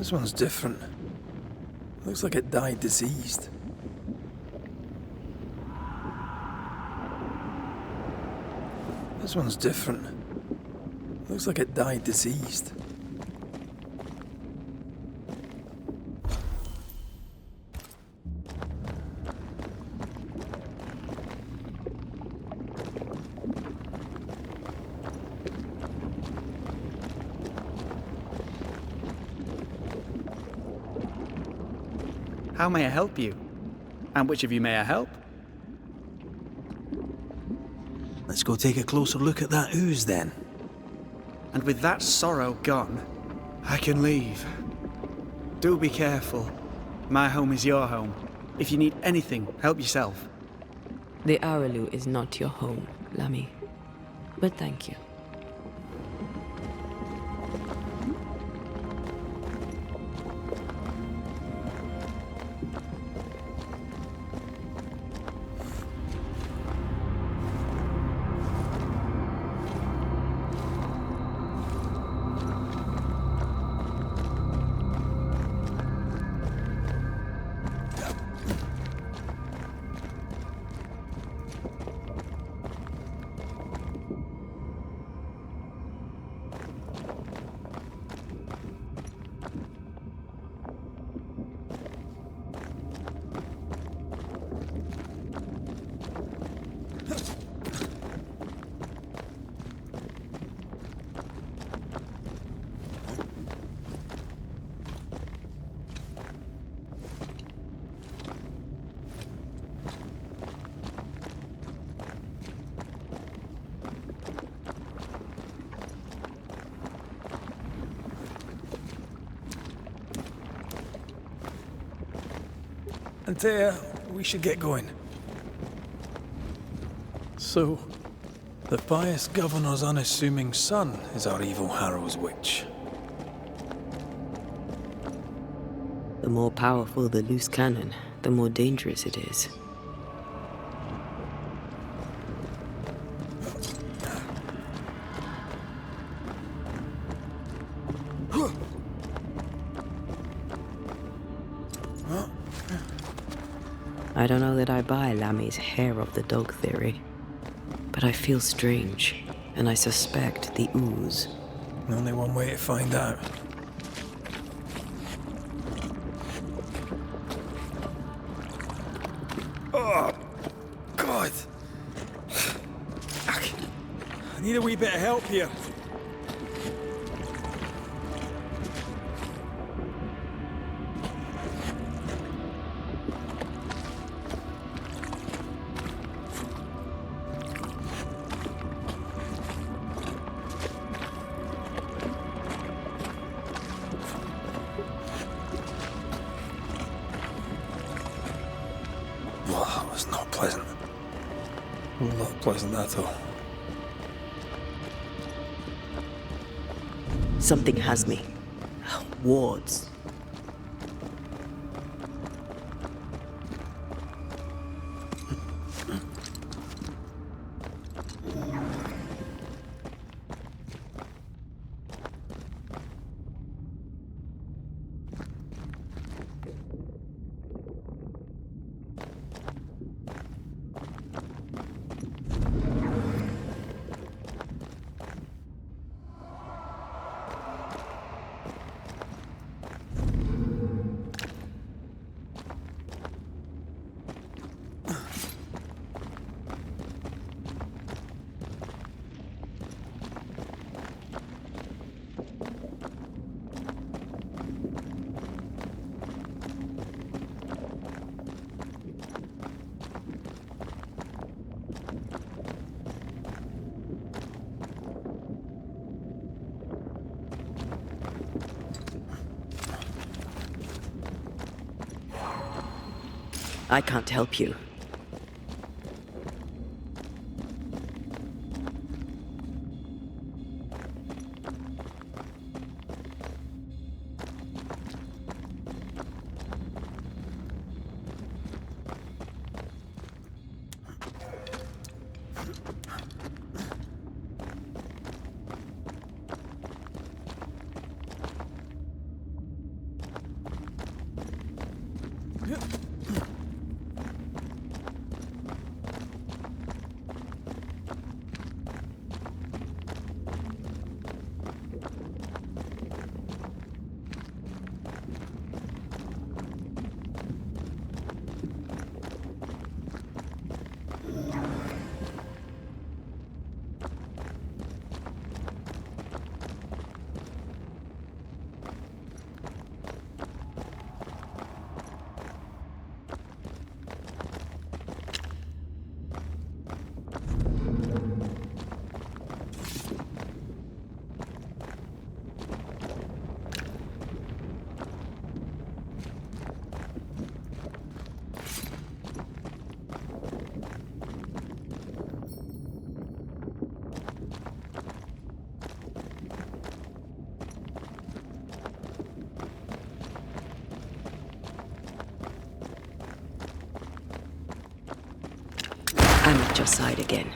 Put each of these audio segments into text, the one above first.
This one's different. Looks like it died diseased. This one's different. Looks like it died diseased. How may I help you? And which of you may I help? Let's go take a closer look at that ooze then. And with that sorrow gone, I can leave. Do be careful. My home is your home. If you need anything, help yourself. The Araloo is not your home, Lammy. But thank you. Antea, we should get going. So, the pious governor's unassuming son is our evil Harrow's witch. The more powerful the loose cannon, the more dangerous it is. I don't know that I buy Lammy's hair of the dog theory, but I feel strange, and I suspect the ooze. Only one way to find out. Oh, God! I need a wee bit of help here. Well, that was not pleasant. Not pleasant at all. Something has me. Wards. I can't help you. I'm at your side again.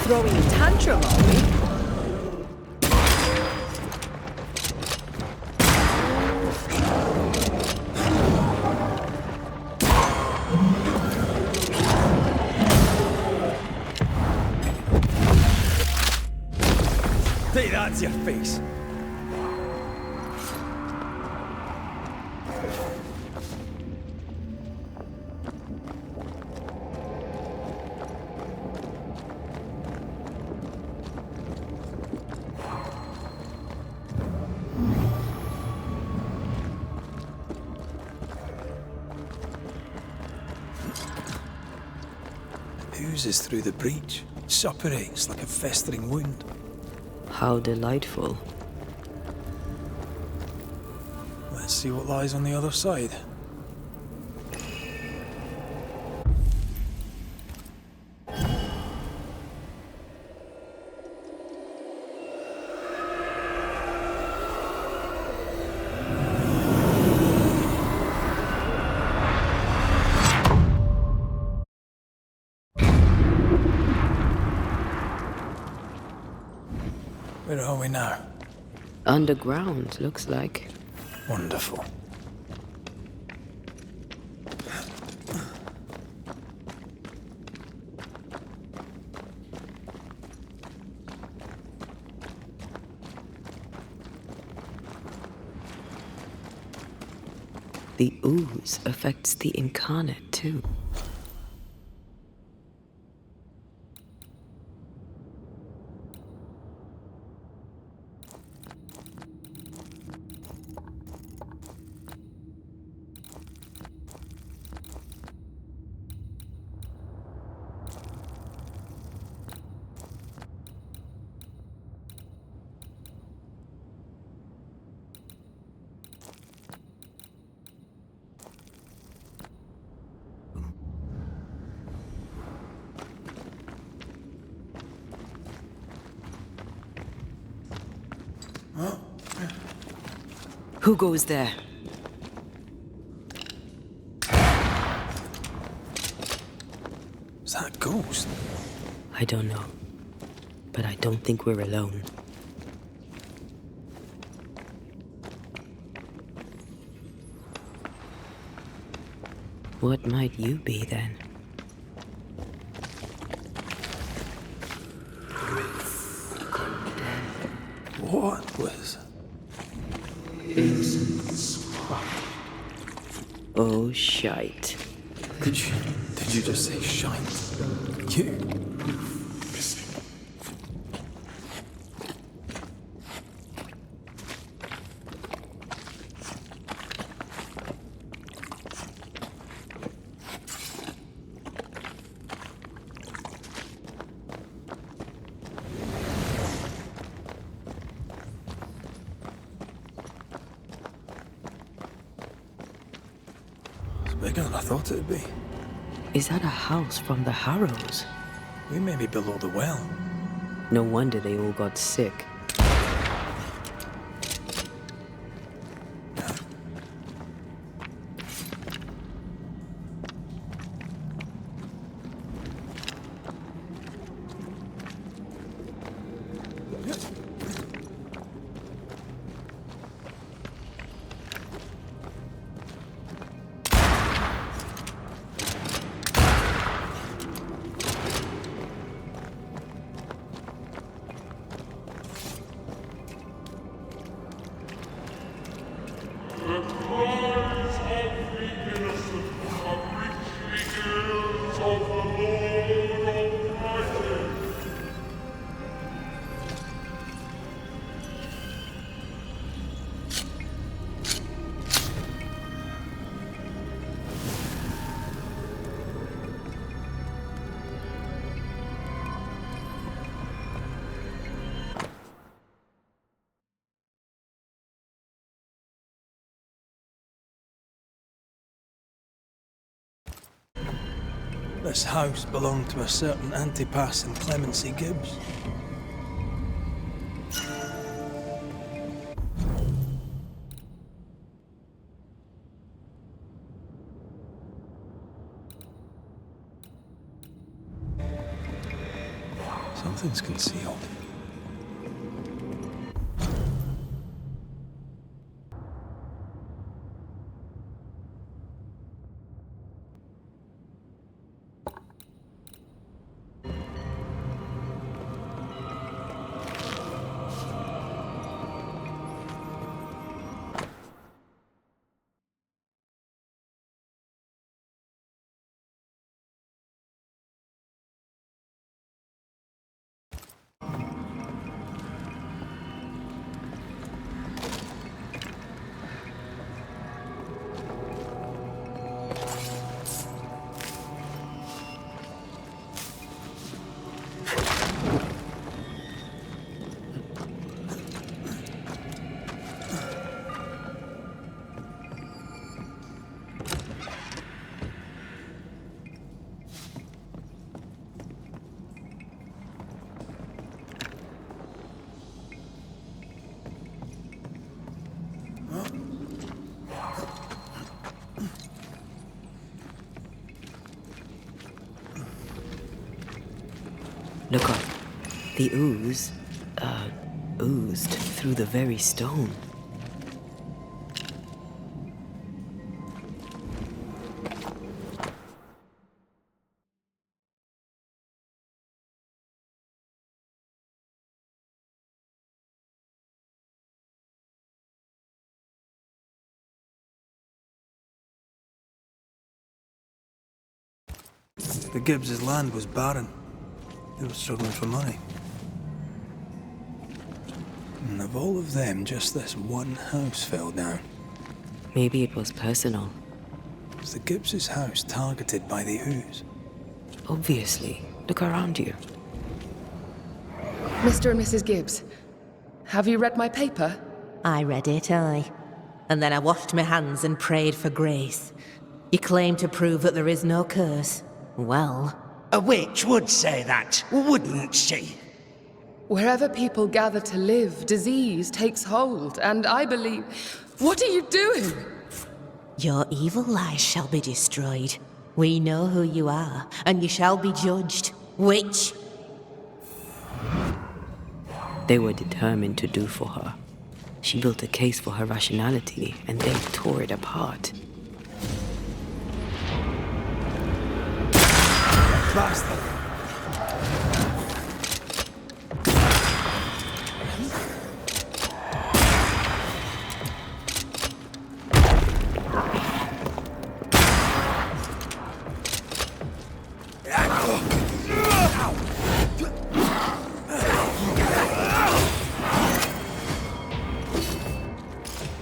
Throwing a tantrum, are we? Take that to your face. Oozes through the breach, suppurates like a festering wound. How delightful. Let's see what lies on the other side. Where are we now? Underground, looks like. Wonderful. The ooze affects the incarnate, too. Who goes there? Is that a ghost? I don't know. But I don't think we're alone. What might you be, then? What was... Oh, shite. Did you just say shite? You? bigger than I thought it'd be. Is that a house from the Harrows? We may be below the well. No wonder they all got sick. This house belonged to a certain Antipas and Clemency Gibbs. Something's concealed. Look up. The ooze, oozed through the very stone. The Gibbs' land was barren. They were struggling for money. And of all of them, just this one house fell down. Maybe it was personal. Was the Gibbs' house targeted by the ooze? Obviously. Look around you. Mr. and Mrs. Gibbs, have you read my paper? I read it, aye. And then I washed my hands and prayed for grace. You claim to prove that there is no curse. Well, A witch would say that, wouldn't she? Wherever people gather to live, disease takes hold, and I believe... What are you doing? your evil lies shall be destroyed. We know who you are, and you shall be judged. Witch! They were determined to do for her. She built a case for her rationality, and they tore it apart. Bastard!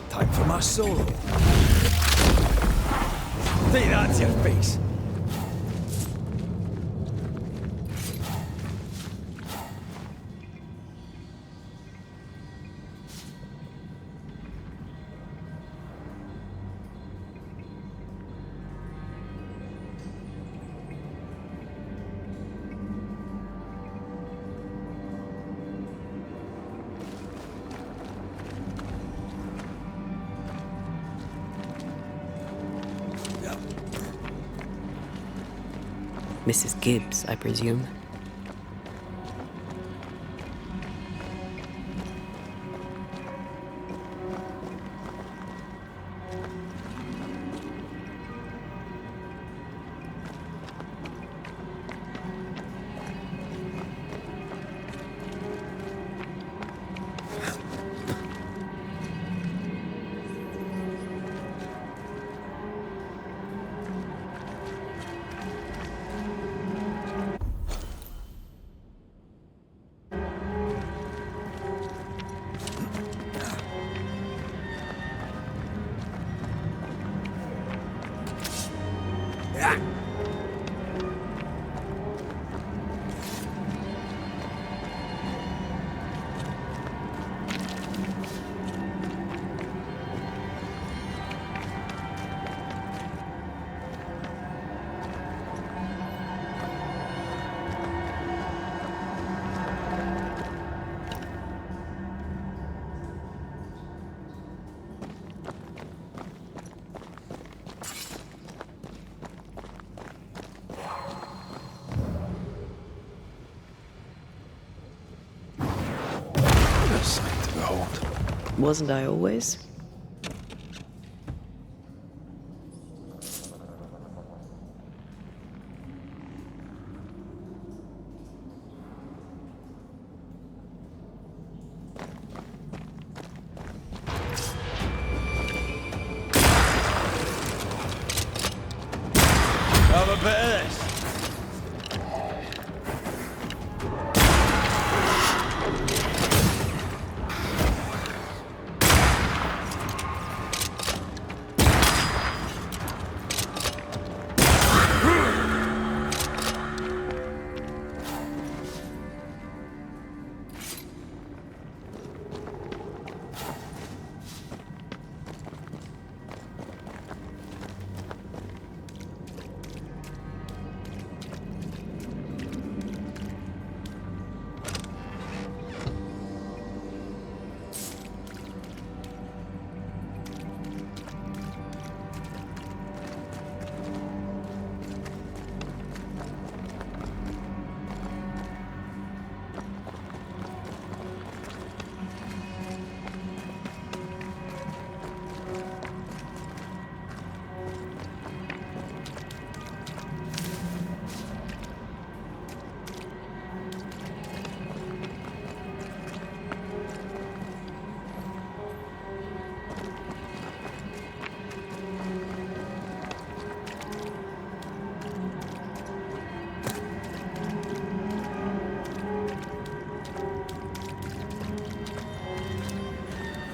Time for my solo. Say that to your face. Mrs. Gibbs, I presume. A sight to behold. Wasn't I always? Have a bit of this.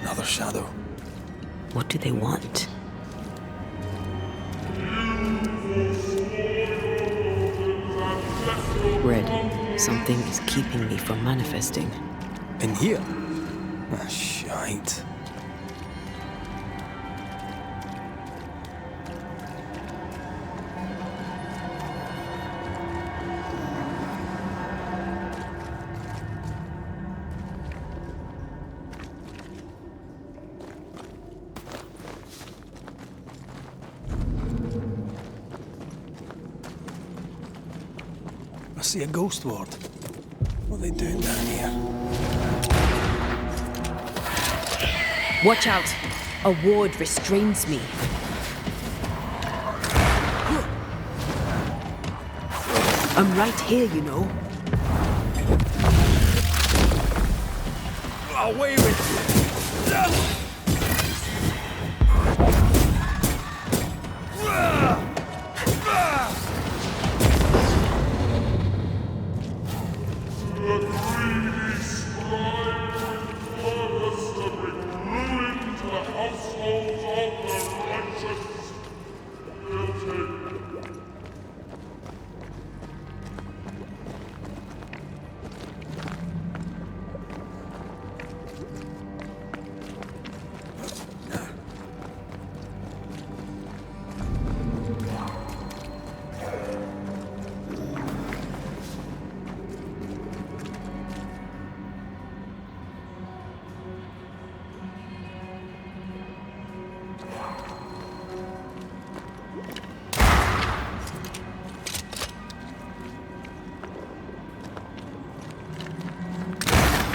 Another shadow. What do they want? Red, something is keeping me from manifesting. In here? Ah, shite. I see a ghost ward. What are they doing down here? Watch out! A ward restrains me. I'm right here, you know. Away with you!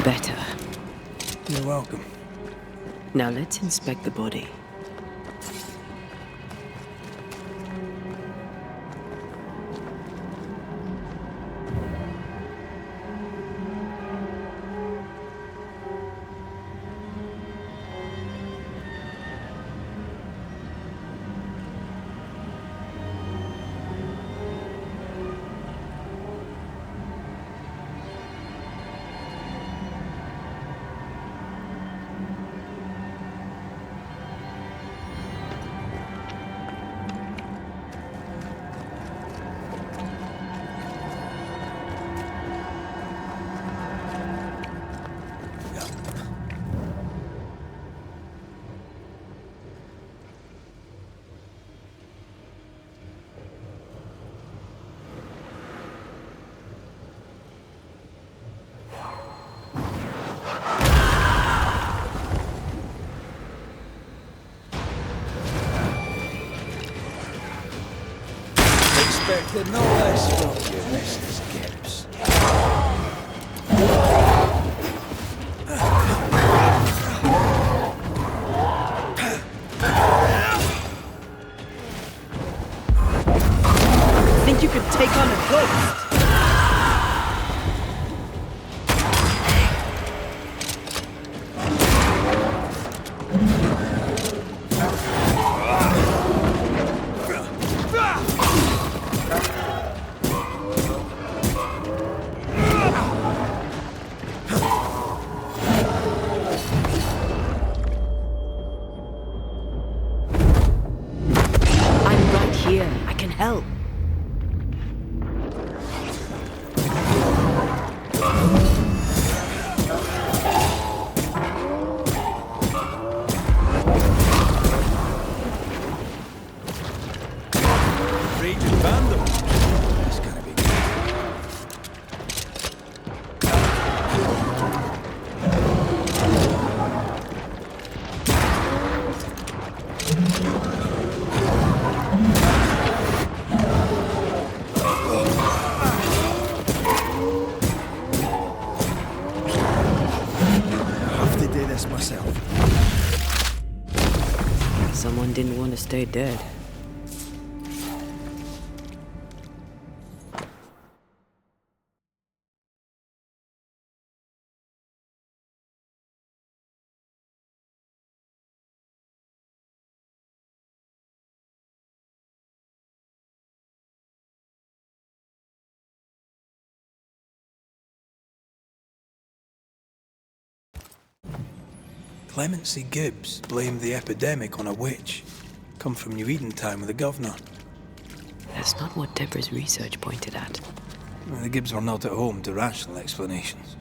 Better. You're welcome. Now let's inspect the body. Expected no less from you, Mrs. Gibbs. Think you could take on a ghost? I'm right here. I can help. Raging vandal. That's gonna be good. I have to do this myself. Someone didn't want to stay dead. Clemency Gibbs blamed the epidemic on a witch. Come from New Eden Town with the governor. That's not what Deborah's research pointed at. The Gibbs were not at home to rational explanations.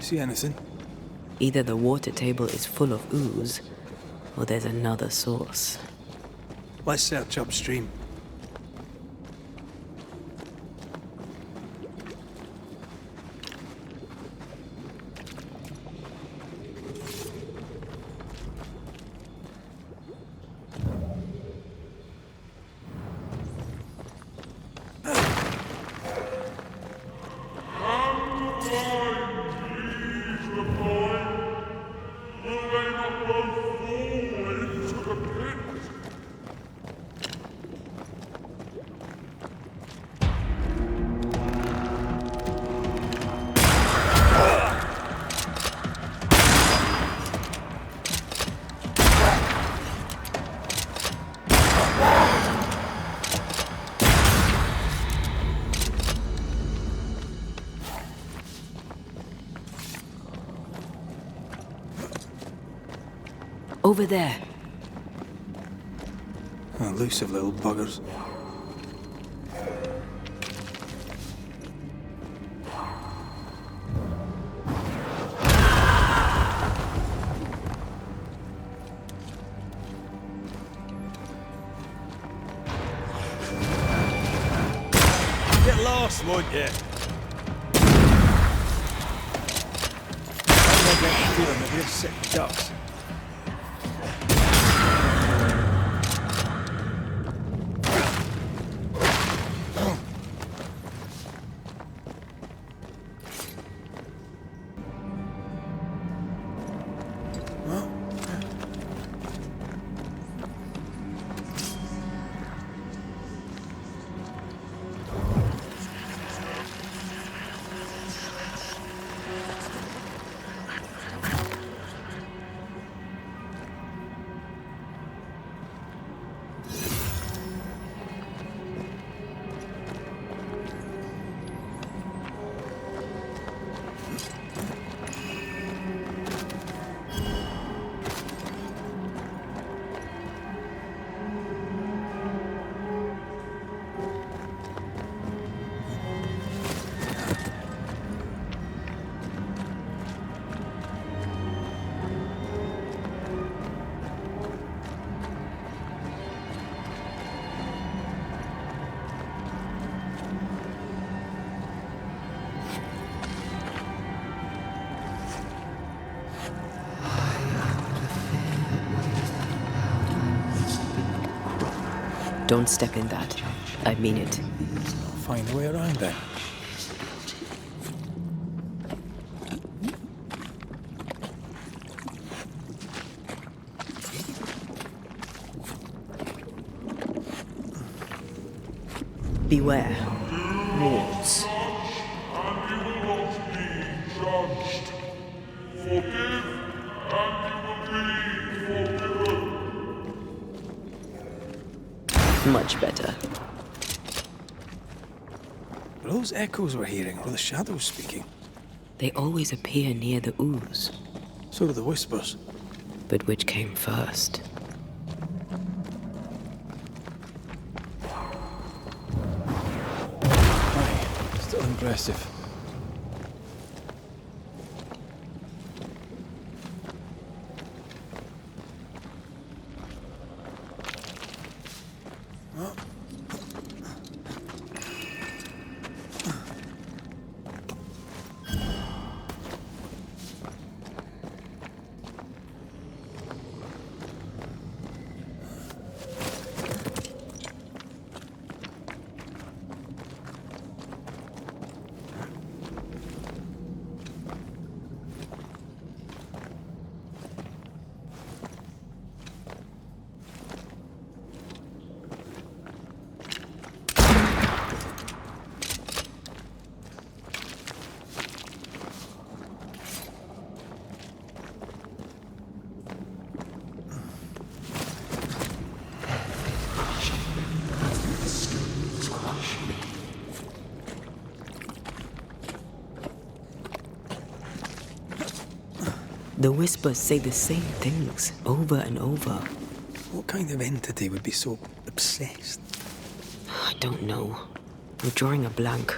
See anything? Either the water table is full of ooze, or there's another source. Let's search upstream. Over there. Elusive little buggers. Get lost, won't you? I'm not getting feeling that we're sick ducks. Don't step in that. I mean it. I'll find a way around then. Beware. Wolves. And you will not be judged. Forgive, and you will be forgiven. Much better. Are those echoes we're hearing, or the shadows speaking? They always appear near the ooze. So do the whispers. But which came first? Aye, still impressive. The whispers say the same things over and over. What kind of entity would be so obsessed? I don't know. I'm drawing a blank.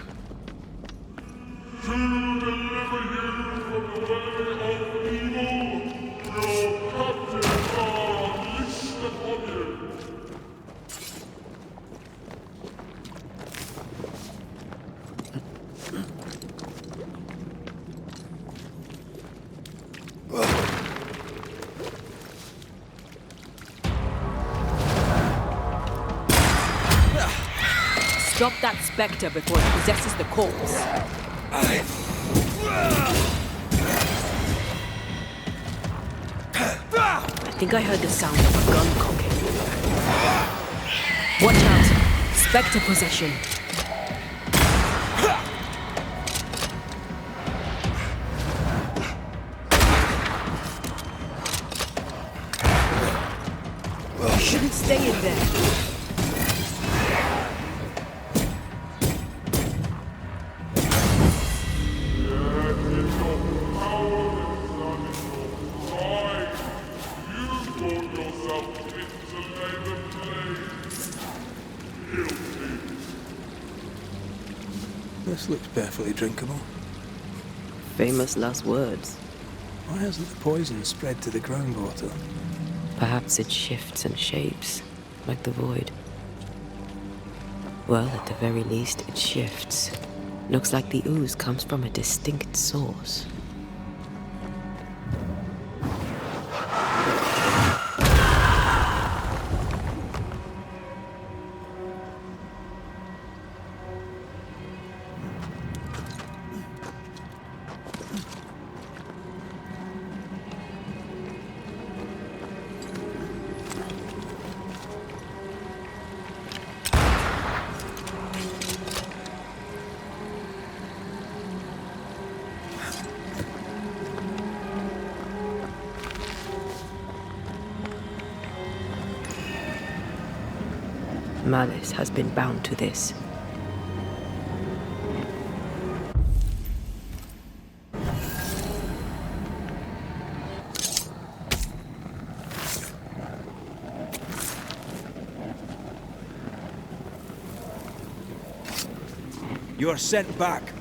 To deliver you from your Stop that spectre before it possesses the corpse. I think I heard the sound of a gun cocking. Watch out! Spectre possession. You shouldn't stay in there. This looks perfectly drinkable. Famous last words. Why hasn't the poison spread to the groundwater? Perhaps it shifts and shapes, like the void. Well, at the very least, it shifts. Looks like the ooze comes from a distinct source. Malice has been bound to this. You are sent back.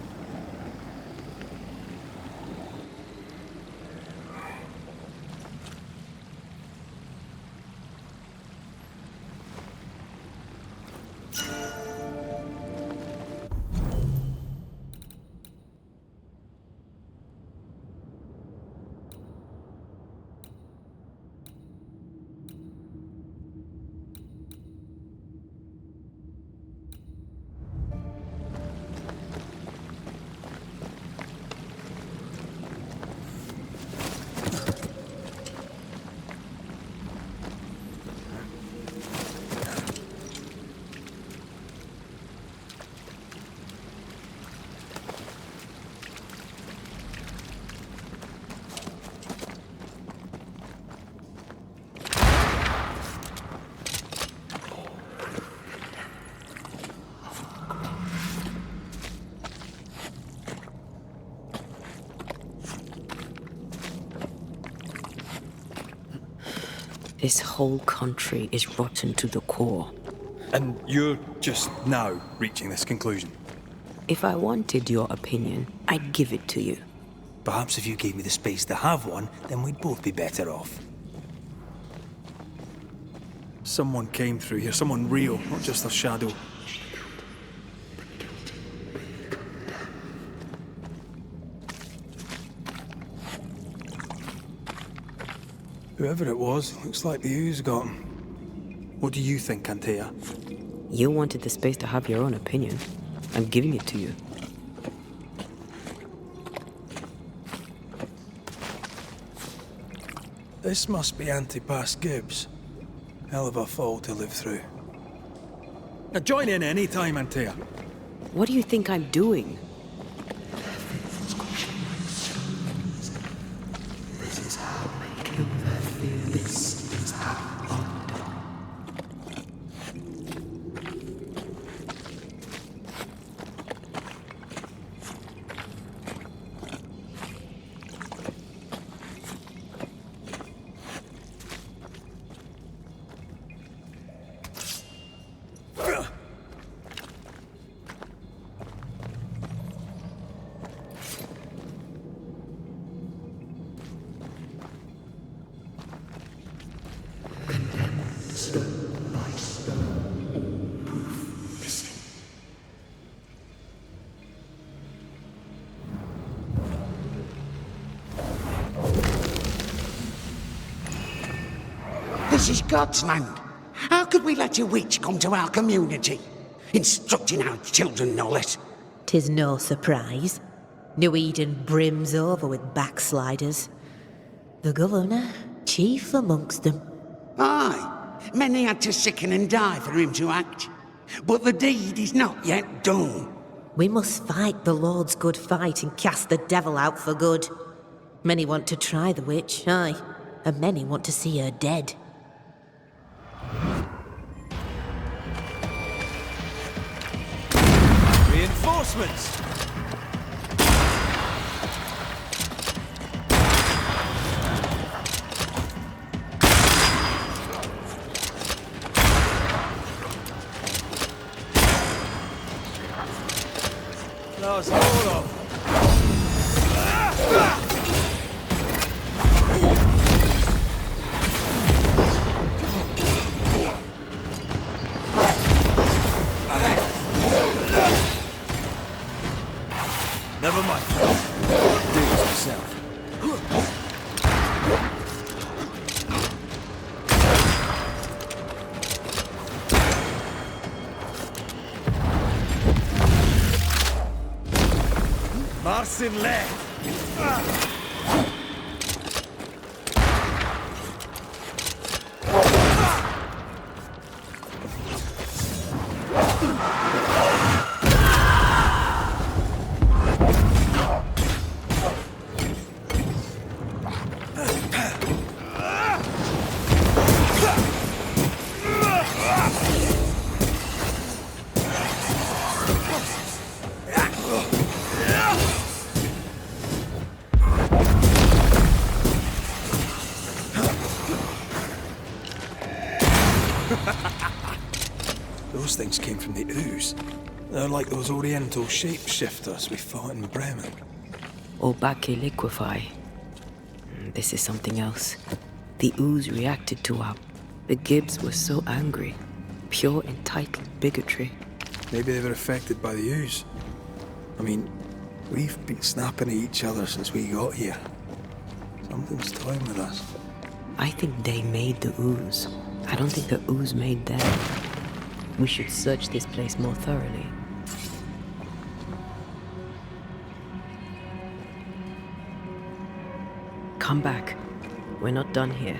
This whole country is rotten to the core. And you're just now reaching this conclusion? If I wanted your opinion, I'd give it to you. Perhaps if you gave me the space to have one, then we'd both be better off. Someone came through here, someone real, not just a shadow. Whoever it was, looks like the ooze got him. What do you think, Antea? You wanted the space to have your own opinion. I'm giving it to you. This must be Antipas Gibbs. Hell of a fall to live through. Now join in any time, Antea. What do you think I'm doing? This is God's land. How could we let a witch come to our community? Instructing our children, no less. 'Tis no surprise. New Eden brims over with backsliders. The governor, chief amongst them. Aye, many had to sicken and die for him to act. But the deed is not yet done. We must fight the Lord's good fight and cast the devil out for good. Many want to try the witch, aye, and many want to see her dead. Reinforcements! Let's hold up. Never mind. Do this yourself. Marcin left. Those things came from the ooze. They're like those oriental shapeshifters we fought in Bremen. Obake liquefy. This is something else. The ooze reacted to our... The Gibbs were so angry. Pure entitled bigotry. Maybe they were affected by the ooze. I mean, we've been snapping at each other since we got here. Something's toying with us. I think they made the ooze. I don't think the ooze made them. We should search this place more thoroughly. Come back. We're not done here.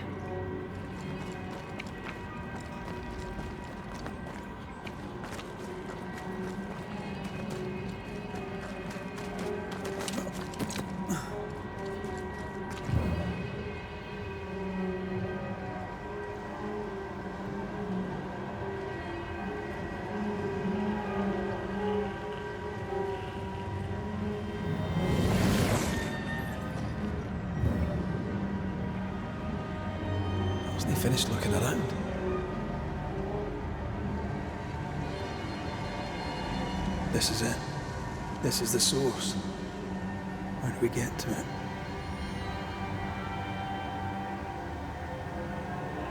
They finished looking around. This is it. This is the source. How do we get to it?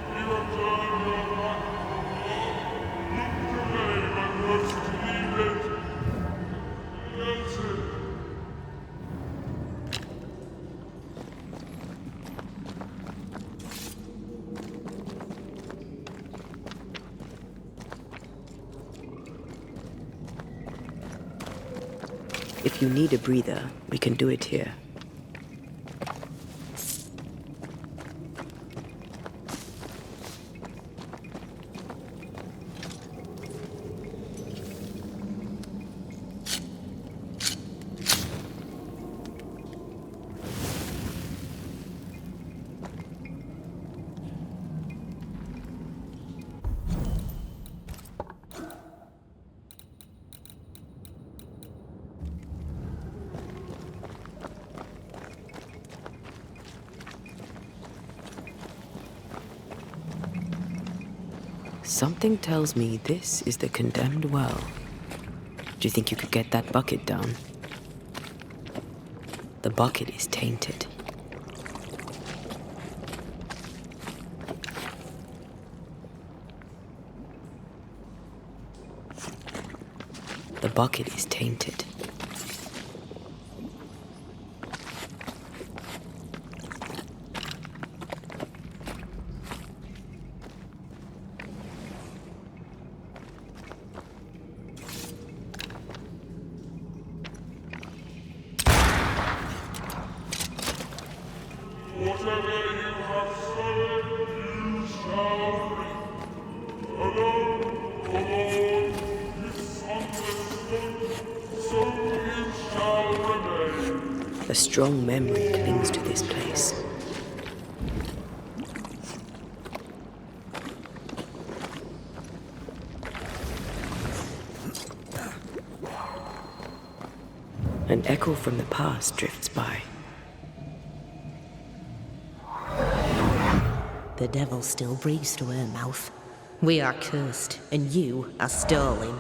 You have turned your back. Look to name and must leave it. That's it. If you need a breather, we can do it here. Something tells me this is the condemned well. Do you think you could get that bucket down? The bucket is tainted. The bucket is tainted. A strong memory clings to this place. An echo from the past drifts by. The devil still breathes through her mouth. We are cursed, and you are stolen.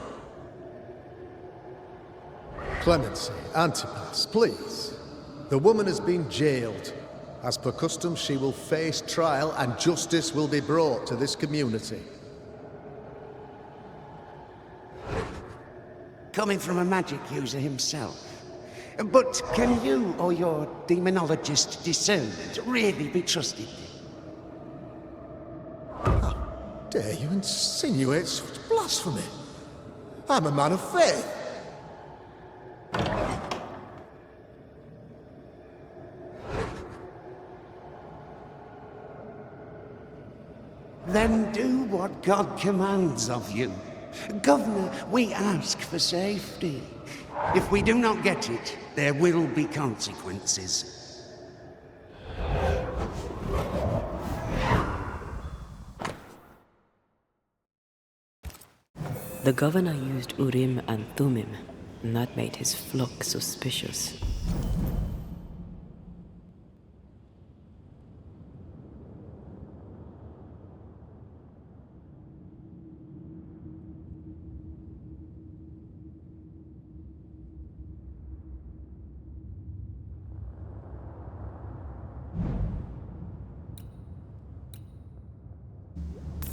Clemency, Antipas, please. The woman has been jailed. As per custom, she will face trial and justice will be brought to this community. Coming from a magic user himself. But can you or your demonologist discernment really be trusted? How dare you insinuate such blasphemy? I'm a man of faith. Then do what God commands of you. Governor, we ask for safety. If we do not get it, there will be consequences. The governor used Urim and Thummim, and that made his flock suspicious.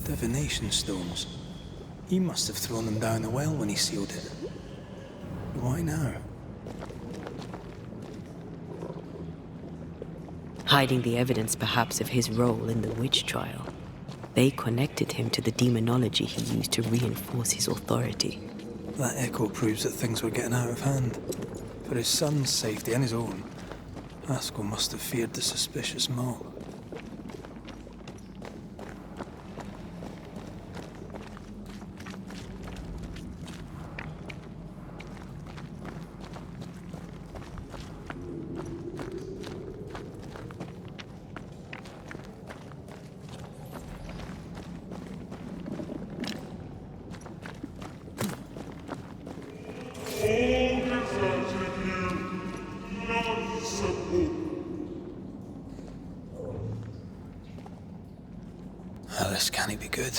Divination stones. He must have thrown them down the well when he sealed it. Why now? Hiding the evidence perhaps of his role in the witch trial. They connected him to the demonology he used to reinforce his authority. That echo proves that things were getting out of hand. For his son's safety and his own, Haskell must have feared the suspicious mob. This can't be good.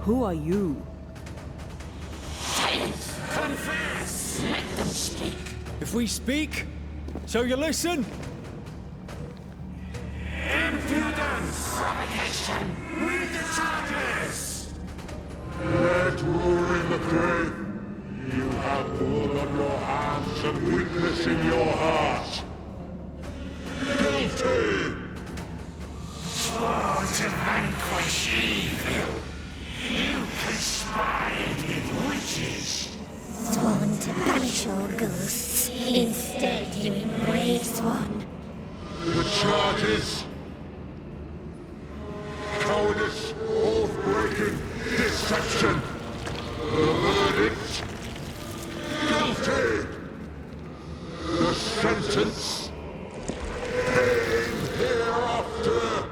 Who are you? Confess! Let them speak! If we speak, so you listen? Impudence! Provocation! Read the charges! Let Rory McRae, you have blood on your hands and weakness in your heart. Guilty! Swore to vanquish evil. You conspired with witches. Sworn to banish all ghosts. Instead, you embrace one. The charges: cowardice, oath-breaking, deception. The verdict: guilty. The sentence: pain hereafter.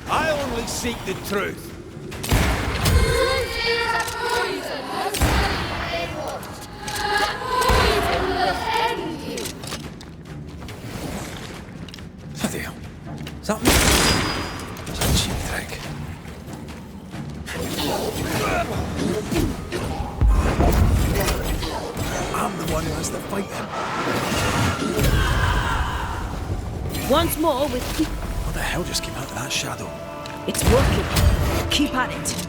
I only seek the truth. Bloody hell. Is happening? It's a cheap trick. I'm the one who has to fight him. Once more with... What the hell just came out of that shadow? It's working. Keep at it.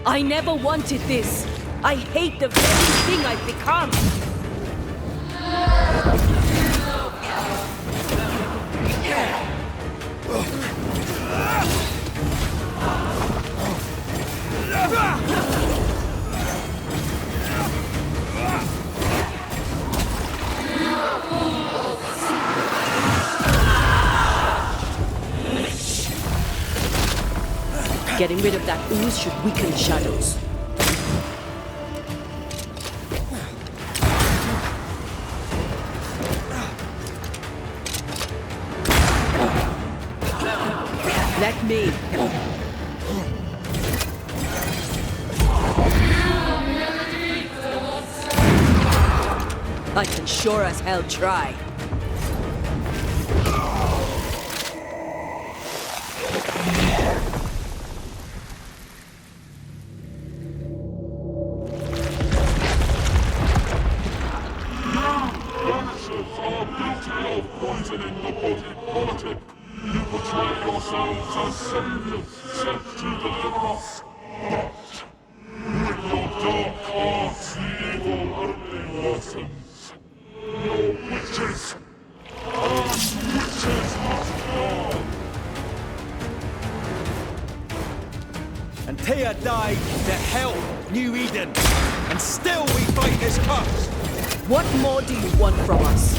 I never wanted this. I hate the very thing I've become. Getting rid of that ooze should weaken the shadows. Let me. I can sure as hell try. Banishers are guilty of poisoning the body politic. You portray yourselves as saviors sent to deliver us. But with your dark hearts, the evil only worsens. Your witches must fall. And Tia died to hell, New Eden. And still we fight this curse. What more do you want from us?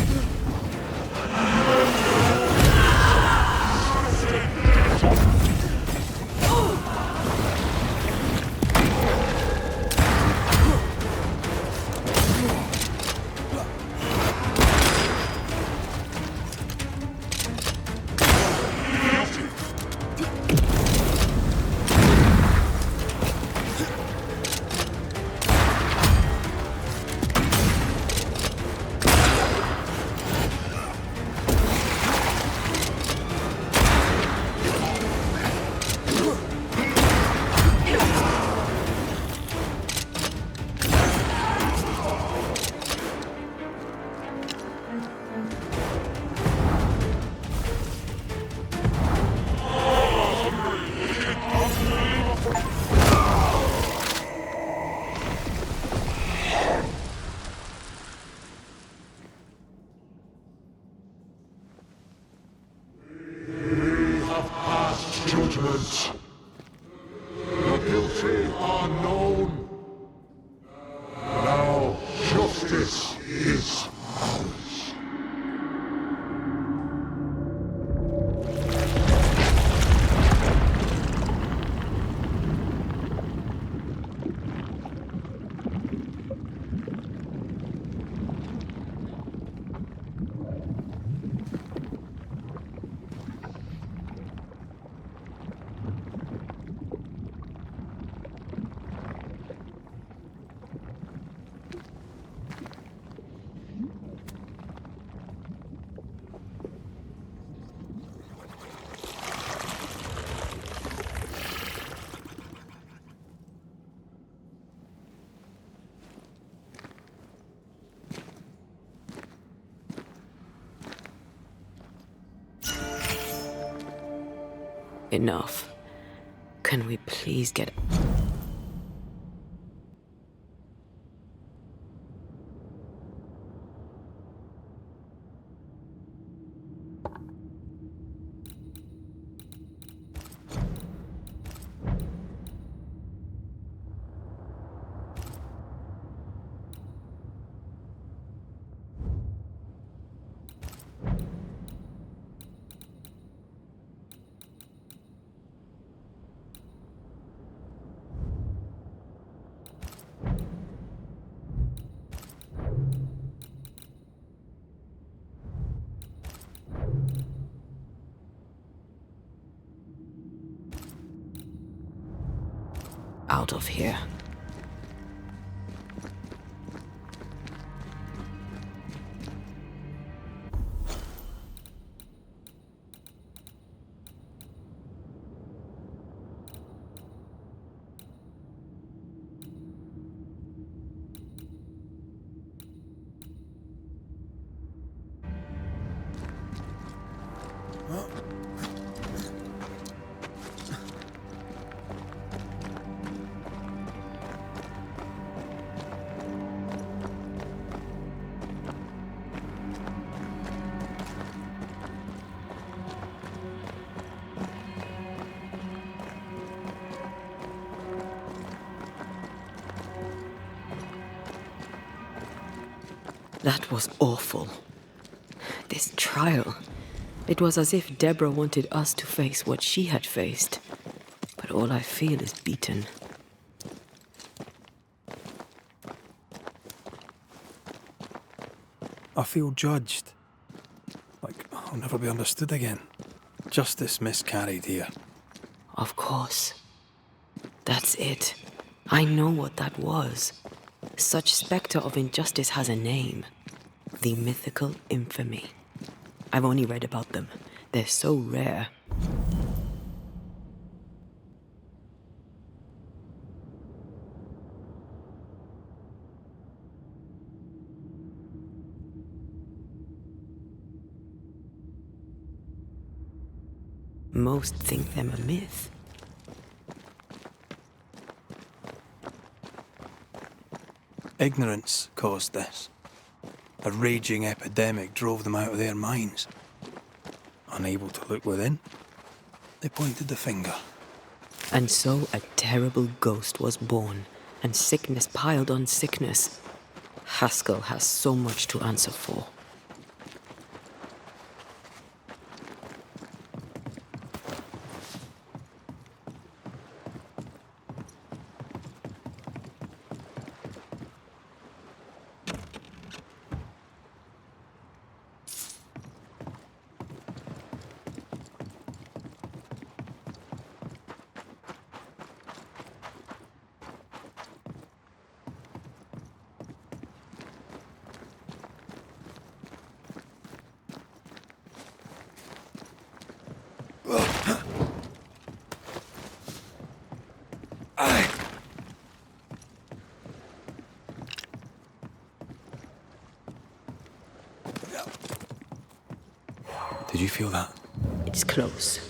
Enough. Can we please get... out of here. That was awful. This trial. It was as if Deborah wanted us to face what she had faced. But all I feel is beaten. I feel judged. Like I'll never be understood again. Justice miscarried here. Of course. That's it. I know what that was. Such spectre of injustice has a name. The mythical infamy. I've only read about them. They're so rare. Most think them a myth. Ignorance caused this. A raging epidemic drove them out of their minds. Unable to look within, they pointed the finger. And so a terrible ghost was born, and sickness piled on sickness. Haskell has so much to answer for. Did you feel that? It's close.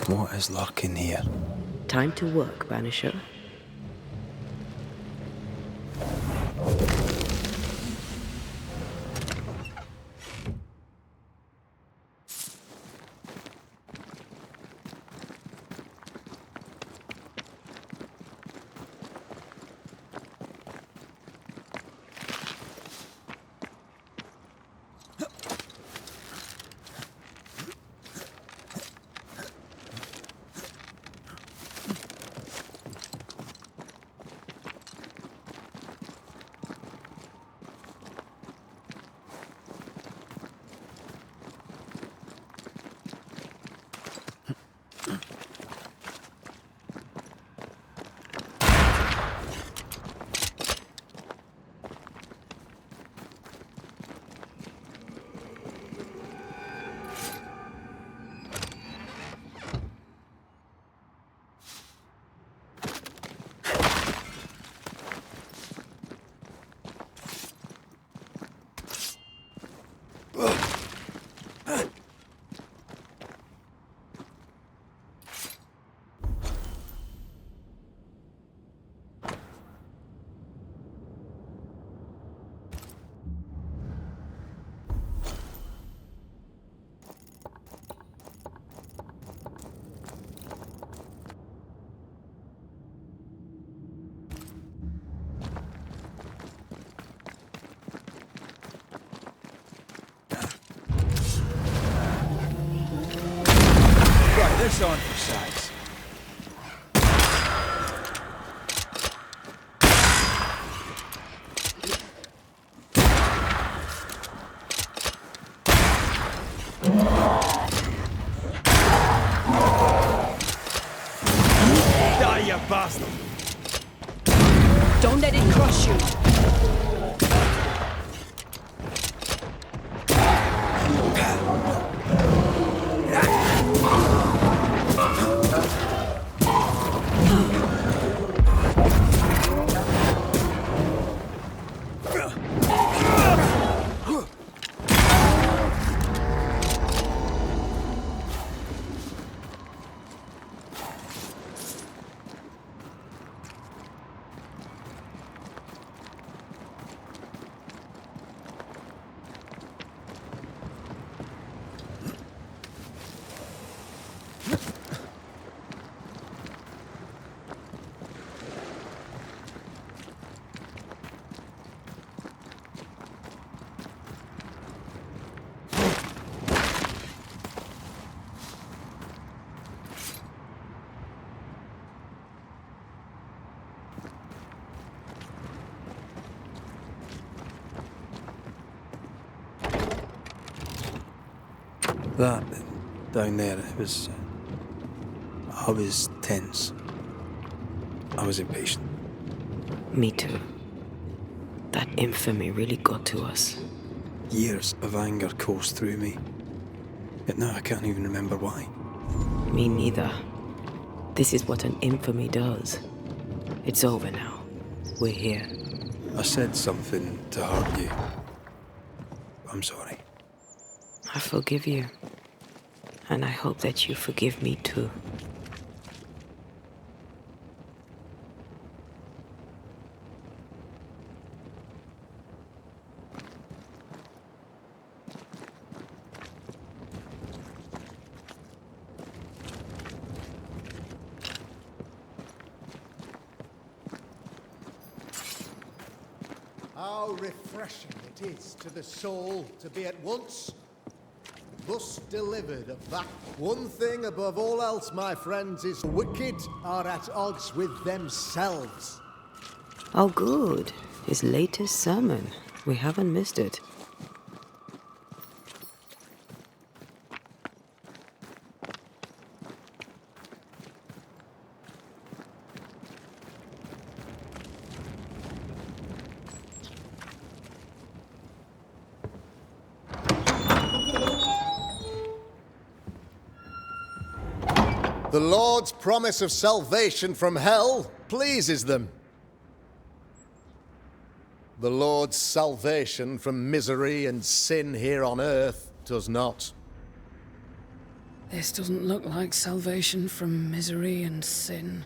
What is lurking here? Time to work, Banisher. This on for size. Die, you bastard! Don't let it crush you. That down there, I was tense. I was impatient. Me too. That infamy really got to us. Years of anger coursed through me. Yet now I can't even remember why. Me neither. This is what an infamy does. It's over now. We're here. I said something to hurt you. I'm sorry. I forgive you. And I hope that you forgive me too. How refreshing it is to the soul to be at once thus delivered of that one thing above all else, my friends, is the wicked are at odds with themselves. Oh, good. His latest sermon. We haven't missed it. The Lord's promise of salvation from hell pleases them. The Lord's salvation from misery and sin here on earth does not. This doesn't look like salvation from misery and sin.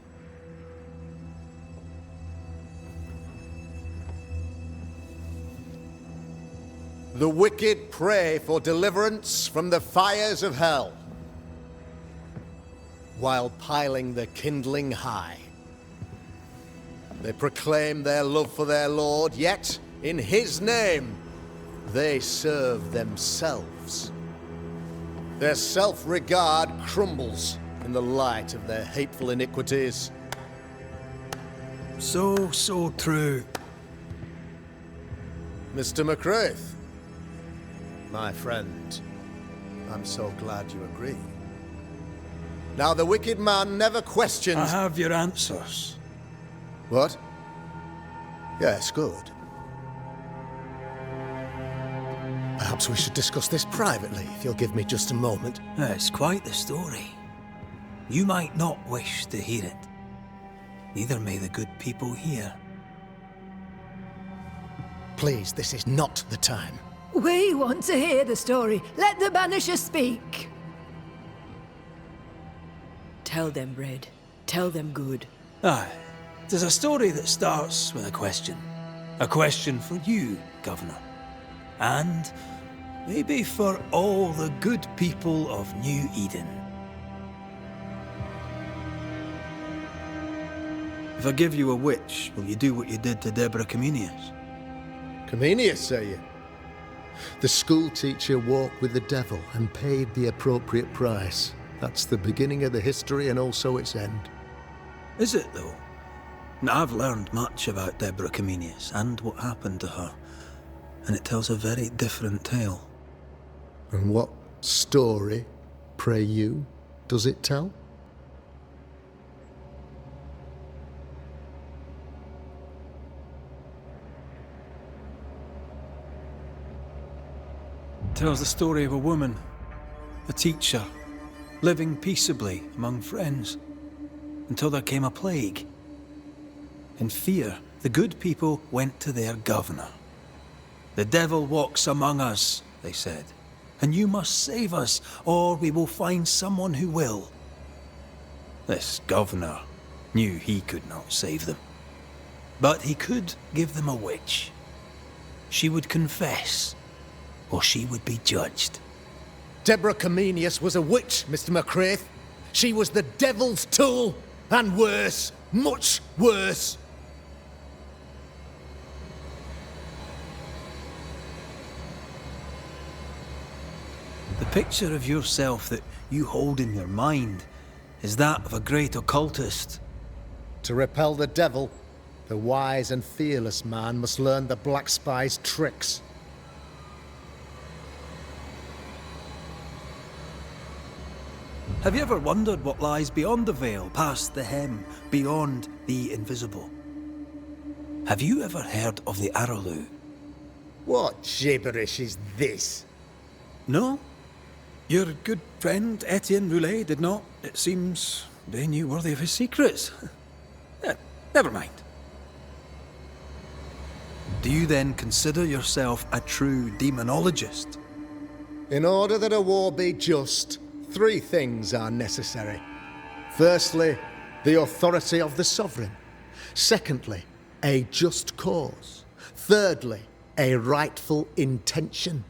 The wicked pray for deliverance from the fires of hell, while piling the kindling high. They proclaim their love for their Lord, yet, in His name, they serve themselves. Their self-regard crumbles in the light of their hateful iniquities. So true. Mr. McCraith, my friend, I'm so glad you agree. Now, the wicked man never questions... I have your answers. What? Yes, good. Perhaps we should discuss this privately, if you'll give me just a moment. It's quite the story. You might not wish to hear it. Neither may the good people here. Please, this is not the time. We want to hear the story. Let the Banishers speak. Tell them, Red. Tell them good. Aye. There's a story that starts with a question. A question for you, Governor. And maybe for all the good people of New Eden. If I give you a witch, will you do what you did to Deborah Comenius? Comenius, say you? The school teacher walked with the devil and paid the appropriate price. That's the beginning of the history and also its end. Is it, though? Now, I've learned much about Deborah Comenius and what happened to her, and it tells a very different tale. And what story, pray you, does it tell? It tells the story of a woman, a teacher, living peaceably among friends, until there came a plague. In fear, the good people went to their governor. "The devil walks among us," they said, "and you must save us, or we will find someone who will." This governor knew he could not save them. But he could give them a witch. She would confess, or she would be judged. Deborah Comenius was a witch, Mr. McCraith. She was the devil's tool, and worse, much worse. The picture of yourself that you hold in your mind is that of a great occultist. To repel the devil, the wise and fearless man must learn the Black Spy's tricks. Have you ever wondered what lies beyond the veil, past the hem, beyond the invisible? Have you ever heard of the Arrowloo? What gibberish is this? No? Your good friend Etienne Roulet did not. It seems they knew worthy of his secrets. Never mind. Do you then consider yourself a true demonologist? In order that a war be just, 3 things are necessary. Firstly, the authority of the sovereign. Secondly, a just cause. Thirdly, a rightful intention.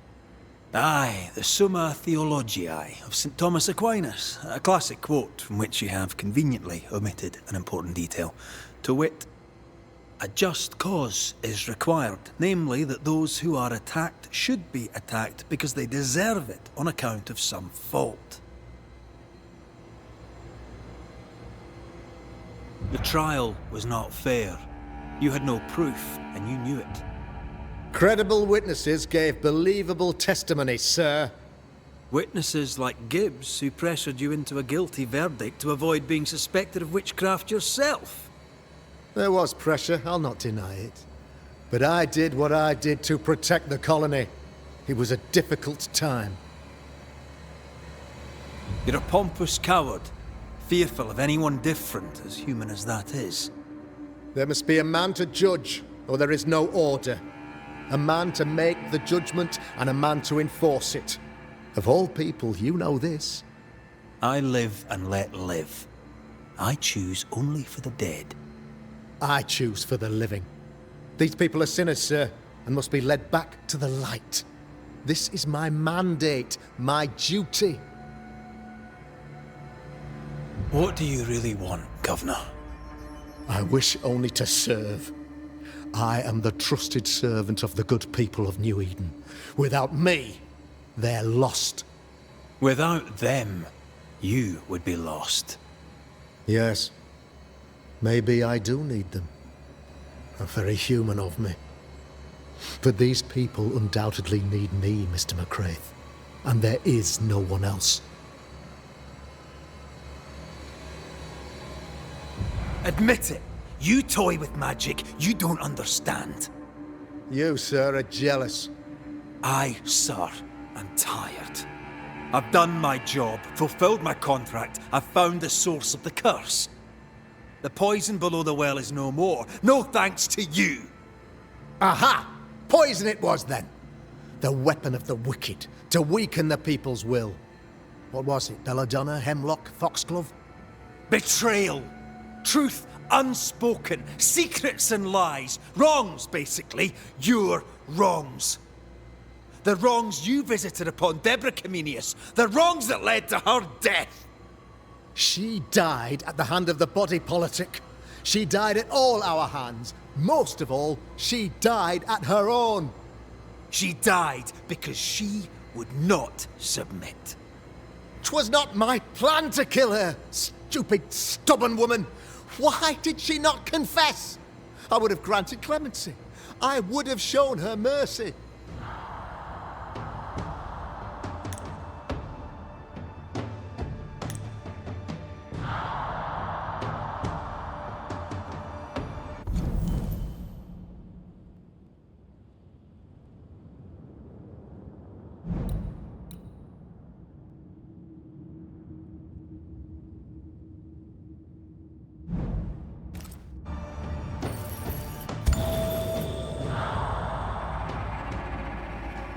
Aye, the Summa Theologiae of St. Thomas Aquinas, a classic quote from which you have conveniently omitted an important detail. To wit, a just cause is required, namely that those who are attacked should be attacked because they deserve it on account of some fault. The trial was not fair. You had no proof, and you knew it. Credible witnesses gave believable testimony, sir. Witnesses like Gibbs, who pressured you into a guilty verdict to avoid being suspected of witchcraft yourself. There was pressure, I'll not deny it. But I did what I did to protect the colony. It was a difficult time. You're a pompous coward, fearful of anyone different, as human as that is. There must be a man to judge, or there is no order. A man to make the judgment, and a man to enforce it. Of all people, you know this. I live and let live. I choose only for the dead. I choose for the living. These people are sinners, sir, and must be led back to the light. This is my mandate, my duty. What do you really want, Governor? I wish only to serve. I am the trusted servant of the good people of New Eden. Without me, they're lost. Without them, you would be lost. Yes. Maybe I do need them. Very human of me. But these people undoubtedly need me, Mr. McCraith. And there is no one else. Admit it. You toy with magic you don't understand. You, sir, are jealous. I, sir, am tired. I've done my job, fulfilled my contract, I've found the source of the curse. The poison below the well is no more, no thanks to you. Aha! Poison it was then. The weapon of the wicked, to weaken the people's will. What was it? Belladonna, hemlock, foxglove? Betrayal. Truth unspoken. Secrets and lies. Wrongs, basically. Your wrongs. The wrongs you visited upon Deborah Comenius. The wrongs that led to her death. She died at the hand of the body politic. She died at all our hands. Most of all, she died at her own. She died because she would not submit. 'Twas not my plan to kill her, stupid, stubborn woman. Why did she not confess? I would have granted clemency. I would have shown her mercy.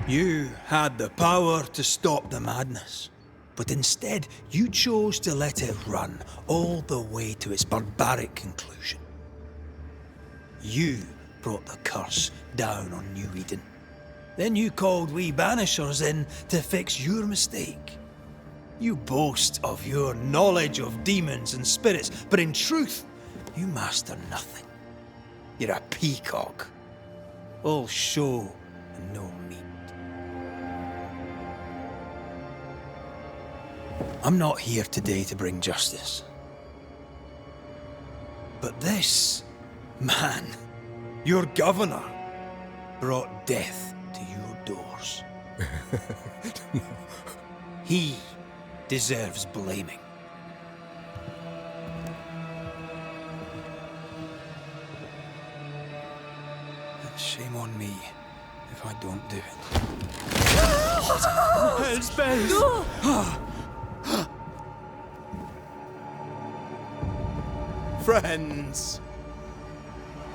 You had the power to stop the madness, but instead you chose to let it run all the way to its barbaric conclusion. You brought the curse down on New Eden. Then you called we Banishers in to fix your mistake. You boast of your knowledge of demons and spirits, but in truth, you master nothing. You're a peacock. All show and no meat. I'm not here today to bring justice. But this man, your governor, brought death to your doors. He deserves blaming. And shame on me if I don't do it. Hell's bells! Friends,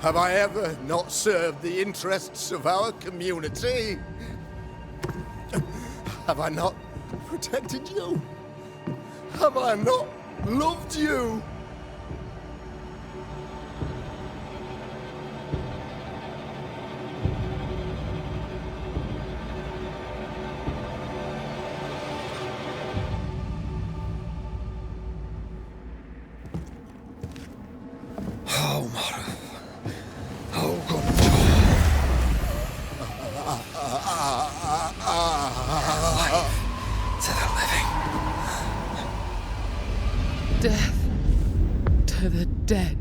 have I ever not served the interests of our community? Have I not protected you? Have I not loved you? Death to the dead.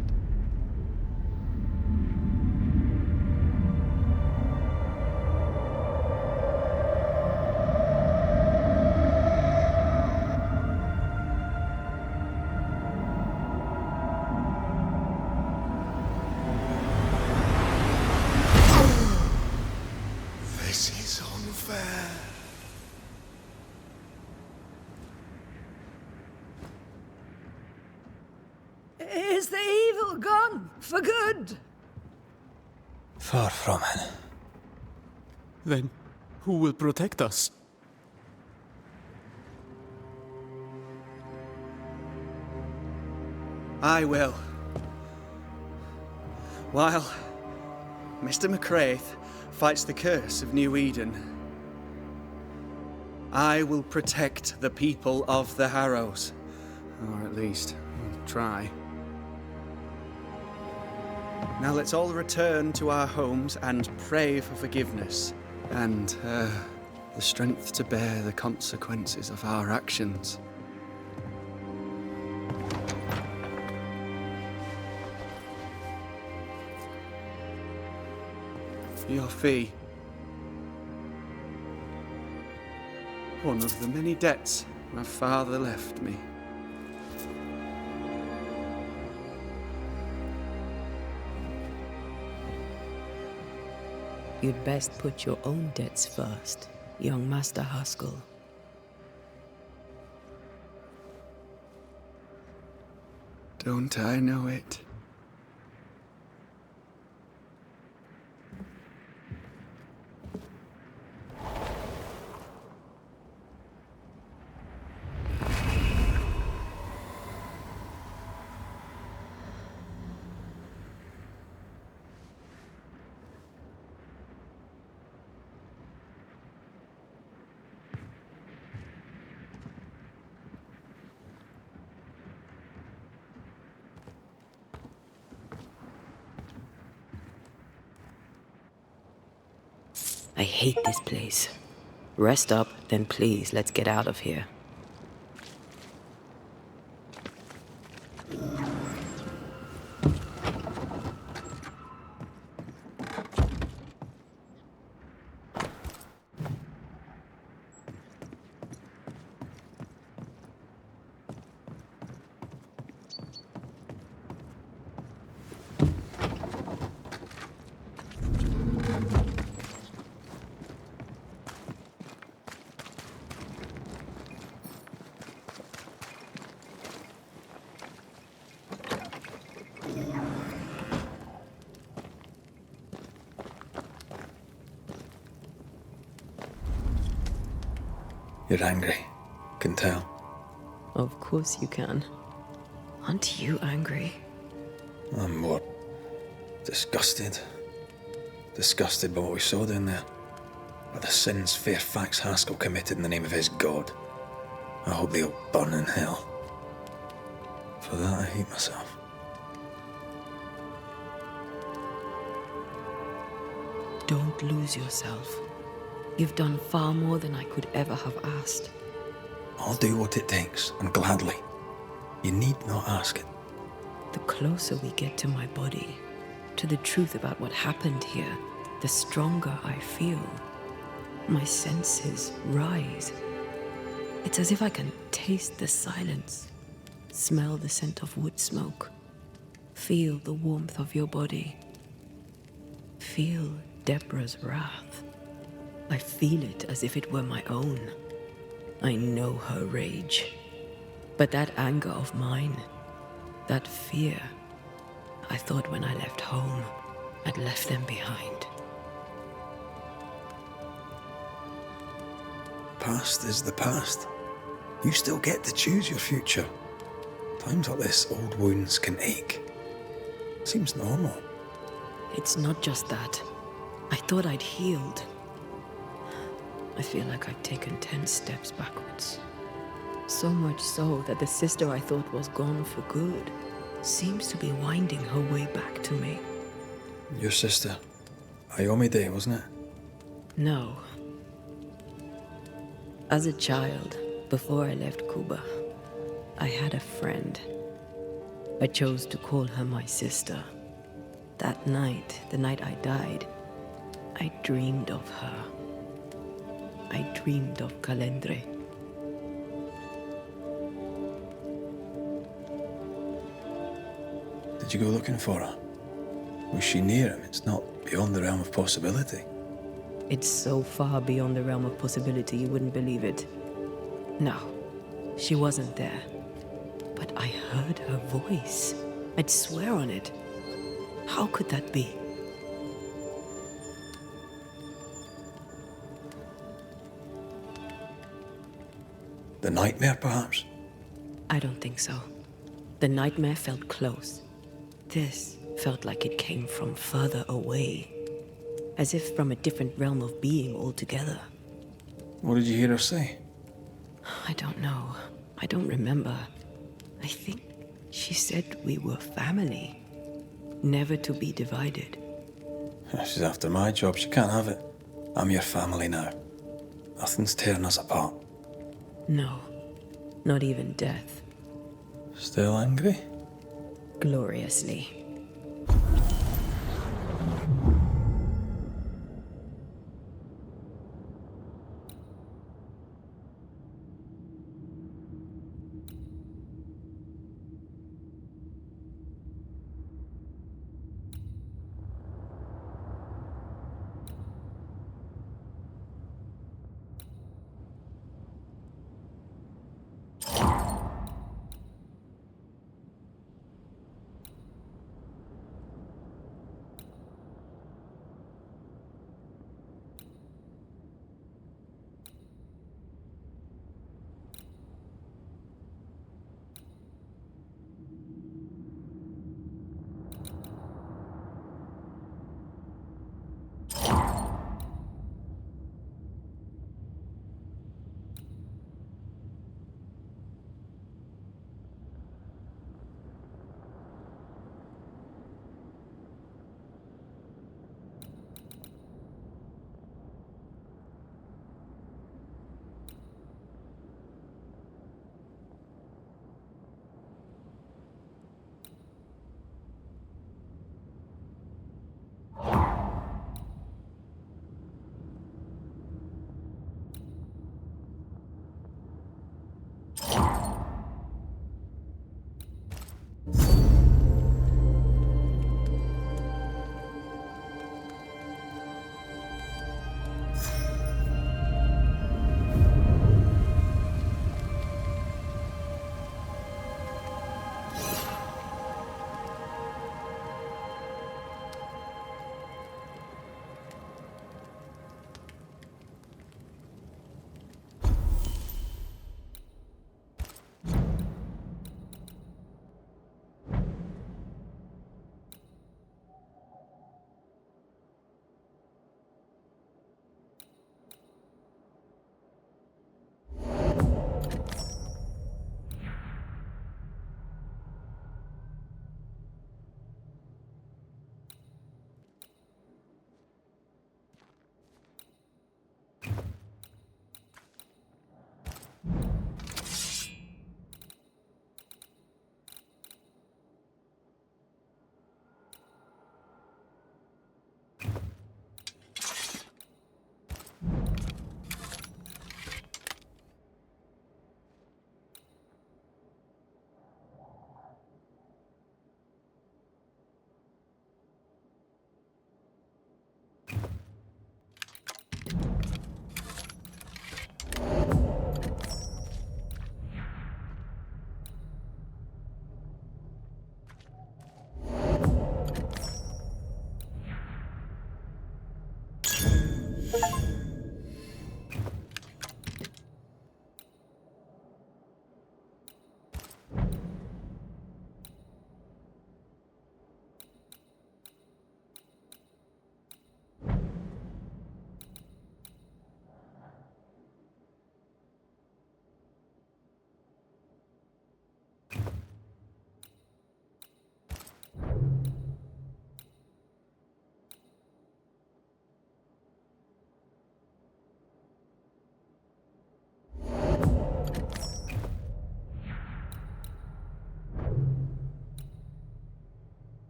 This is unfair. Is the evil gone for good? Far from it. Then, who will protect us? I will. While Mr. McCraith fights the curse of New Eden, I will protect the people of the Harrows. Or at least, try. Now let's all return to our homes and pray for forgiveness and the strength to bear the consequences of our actions. Your fee. One of the many debts my father left me. You'd best put your own debts first, young Master Haskell. Don't I know it? I hate this place. Rest up, then please, let's get out of here. You're angry. Can tell. Of course you can. Aren't you angry? I'm more disgusted. Disgusted by what we saw down there. By the sins Fairfax Haskell committed in the name of his god. I hope they'll burn in hell. For that I hate myself. Don't lose yourself. You've done far more than I could ever have asked. I'll do what it takes, and gladly. You need not ask it. The closer we get to my body, to the truth about what happened here, the stronger I feel. My senses rise. It's as if I can taste the silence, smell the scent of wood smoke, feel the warmth of your body, feel Deborah's wrath. I feel it as if it were my own. I know her rage. But that anger of mine, that fear, I thought when I left home, I'd left them behind. Past is the past. You still get to choose your future. Times like this, old wounds can ache. Seems normal. It's not just that. I thought I'd healed. I feel like I've taken 10 steps backwards. So much so that the sister I thought was gone for good seems to be winding her way back to me. Your sister, Ayomide, wasn't it? No. As a child, before I left Cuba, I had a friend. I chose to call her my sister. That night, the night I died, I dreamed of her. I dreamed of Calendre. Did you go looking for her? Was she near him? It's not beyond the realm of possibility. It's so far beyond the realm of possibility you wouldn't believe it. No, she wasn't there. But I heard her voice. I'd swear on it. How could that be? The nightmare, perhaps? I don't think so. The nightmare felt close. This felt like it came from further away. As if from a different realm of being altogether. What did you hear her say? I don't know. I don't remember. I think she said we were family. Never to be divided. She's after my job. She can't have it. I'm your family now. Nothing's tearing us apart. No. Not even death. Still angry? Gloriously.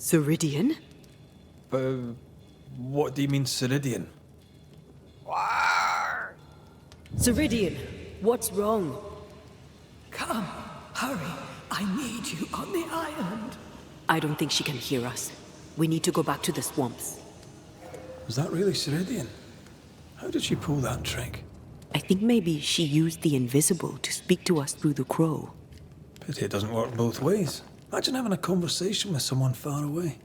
Ceridian? What do you mean, Ceridian? Ceridian, what's wrong? Come, hurry. I need you on the island. I don't think she can hear us. We need to go back to the swamps. Was that really Ceridian? How did she pull that trick? I think maybe she used the invisible to speak to us through the crow. Pity it doesn't work both ways. Imagine having a conversation with someone far away.